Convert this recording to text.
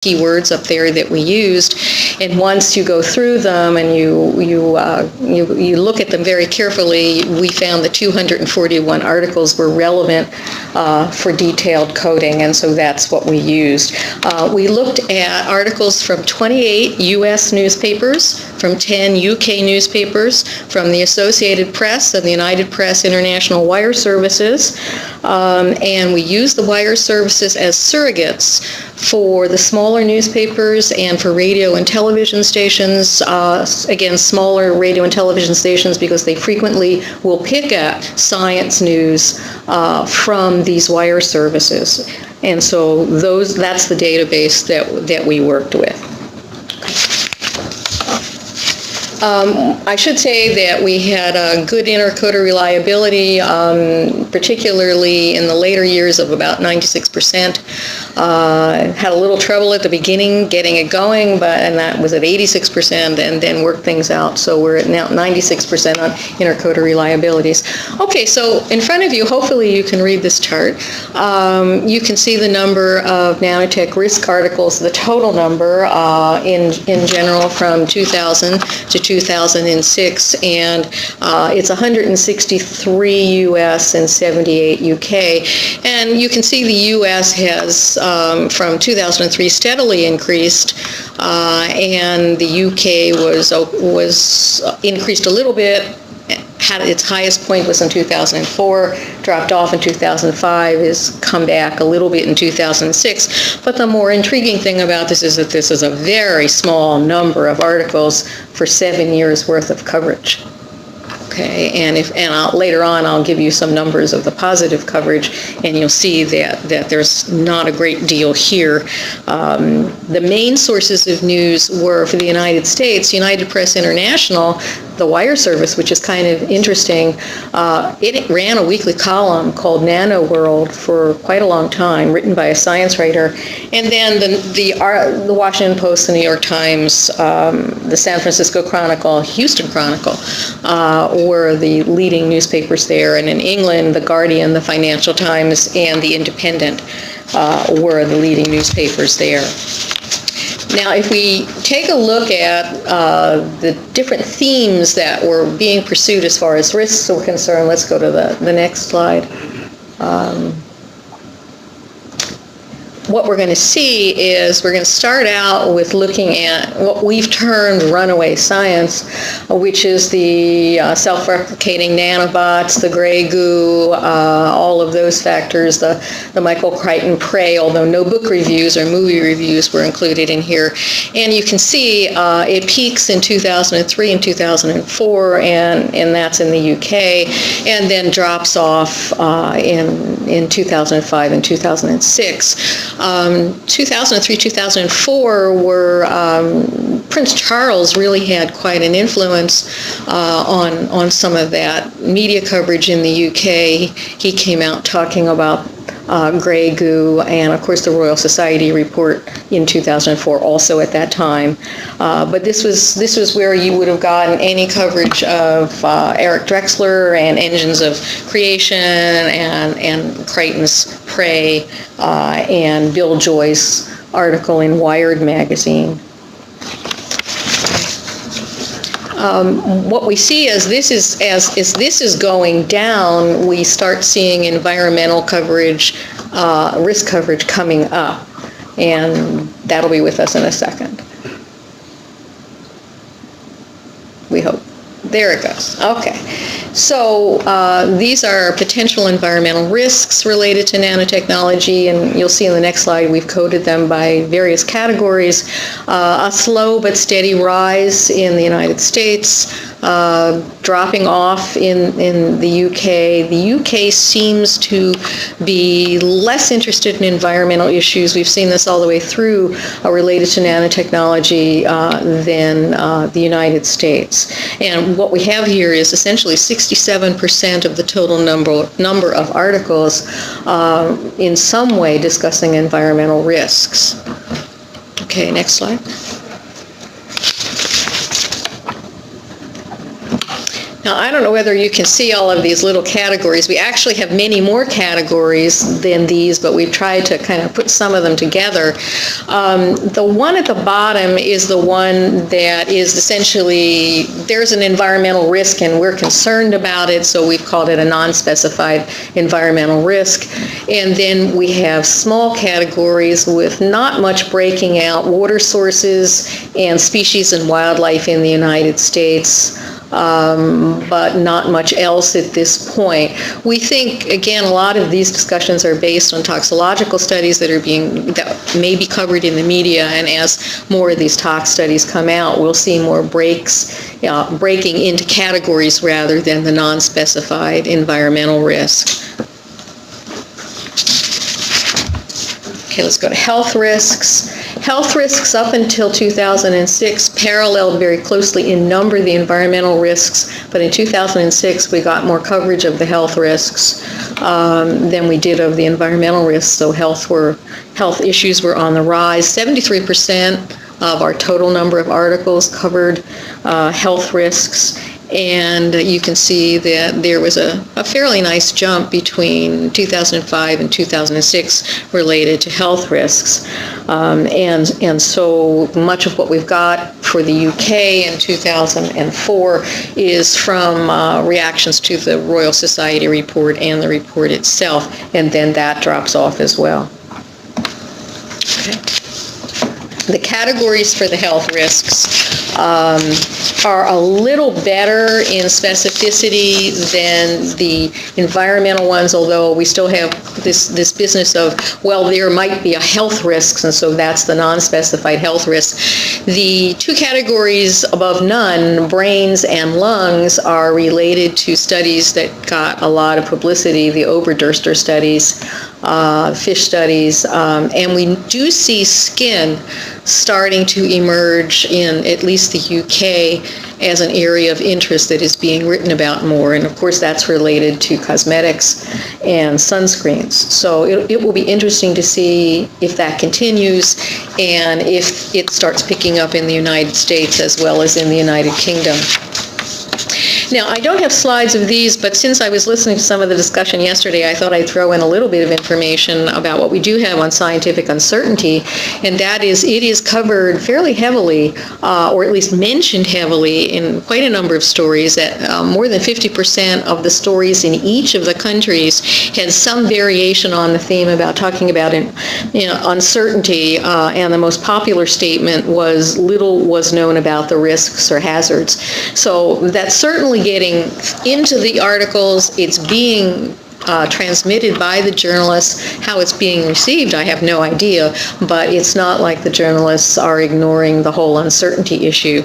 keywords up there that we used, and once you go through them and you look at them very carefully, we found that 241 articles were relevant for detailed coding, and so that's what we used. We looked at articles from 28 U.S. newspapers, from 10 UK newspapers, from the Associated Press and the United Press International Wire Services, and we used the wire services as surrogates for the smaller newspapers and for radio and television stations. Again, smaller radio and television stations because they frequently will pick up science news from these wire services. And so that's the database that we worked with. I should say that we had a good intercoder reliability, particularly in the later years of about 96%. Had a little trouble at the beginning getting it going, and that was at 86%, and then worked things out. So we're at now 96% on intercoder reliabilities. Okay, so in front of you, hopefully you can read this chart. You can see the number of nanotech risk articles, the total number in general from 2000 to 2006, and it's 163 U.S. and 78 U.K. And you can see the U.S. has, from 2003, steadily increased, and the U.K. was increased a little bit. Had its highest point was in 2004, dropped off in 2005, has come back a little bit in 2006. But the more intriguing thing about this is that this is a very small number of articles for 7 years worth of coverage. Okay, and later on I'll give you some numbers of the positive coverage, and you'll see that there's not a great deal here. The main sources of news were for the United States, United Press International, the wire service, which is kind of interesting. It ran a weekly column called Nano World for quite a long time, written by a science writer. And then the Washington Post, the New York Times, the San Francisco Chronicle, Houston Chronicle were the leading newspapers there. And in England, the Guardian, the Financial Times, and the Independent were the leading newspapers there. Now, if we take a look at the different themes that were being pursued as far as risks were concerned, let's go to the next slide. What we're going to see is we're going to start out with looking at what we've termed runaway science, which is the self-replicating nanobots, the gray goo, all of those factors, the Michael Crichton prey, although no book reviews or movie reviews were included in here. And you can see it peaks in 2003 and 2004, and that's in the UK, and then drops off in 2005 and 2006. 2003, 2004 were Prince Charles really had quite an influence on some of that media coverage in the UK. He came out talking about gray goo, and of course the Royal Society report in 2004 also at that time. But this was where you would have gotten any coverage of Eric Drexler and Engines of Creation and Crichton's Prey and Bill Joyce article in Wired magazine. What we see as this is going down, we start seeing environmental coverage, risk coverage coming up, and that'll be with us in a second. We hope. There it goes. Okay. So these are potential environmental risks related to nanotechnology, and you'll see in the next slide we've coded them by various categories. A slow but steady rise in the United States, dropping off in the UK. The UK seems to be less interested in environmental issues. We've seen this all the way through related to nanotechnology than the United States. And what we have here is essentially 67% of the total number of articles in some way discussing environmental risks. Okay, next slide. Now, I don't know whether you can see all of these little categories. We actually have many more categories than these, but we've tried to kind of put some of them together. The one at the bottom is the one that is essentially, there's an environmental risk and we're concerned about it, so we've called it a non-specified environmental risk. And then we have small categories with not much breaking out: water sources and species and wildlife in the United States. But not much else at this point. We think, again, a lot of these discussions are based on toxicological studies that may be covered in the media, and as more of these tox studies come out, we'll see more breaking into categories rather than the non-specified environmental risk. Okay, let's go to health risks. Health risks up until 2006 paralleled very closely in number the environmental risks, but in 2006 we got more coverage of the health risks than we did of the environmental risks, so health issues were on the rise. 73% of our total number of articles covered health risks. And you can see that there was a fairly nice jump between 2005 and 2006 related to health risks. And so much of what we've got for the UK in 2004 is from reactions to the Royal Society report and the report itself, and then that drops off as well. Okay. The categories for the health risks are a little better in specificity than the environmental ones, although we still have this business of, well, there might be a health risks, and so that's the non-specified health risks. The two categories above none, brains and lungs, are related to studies that got a lot of publicity, the Oberdurster studies, fish studies, and we do see skin starting to emerge in at least the UK as an area of interest that is being written about more, and of course that's related to cosmetics and sunscreens. So it will be interesting to see if that continues and if it starts picking up in the United States as well as in the United Kingdom. Now, I don't have slides of these, but since I was listening to some of the discussion yesterday, I thought I'd throw in a little bit of information about what we do have on scientific uncertainty, and that is it is covered fairly heavily, or at least mentioned heavily in quite a number of stories. That more than 50% of the stories in each of the countries had some variation on the theme about talking about uncertainty, and the most popular statement was little was known about the risks or hazards. So that's certainly getting into the articles. It's being transmitted by the journalists. How it's being received, I have no idea, but it's not like the journalists are ignoring the whole uncertainty issue.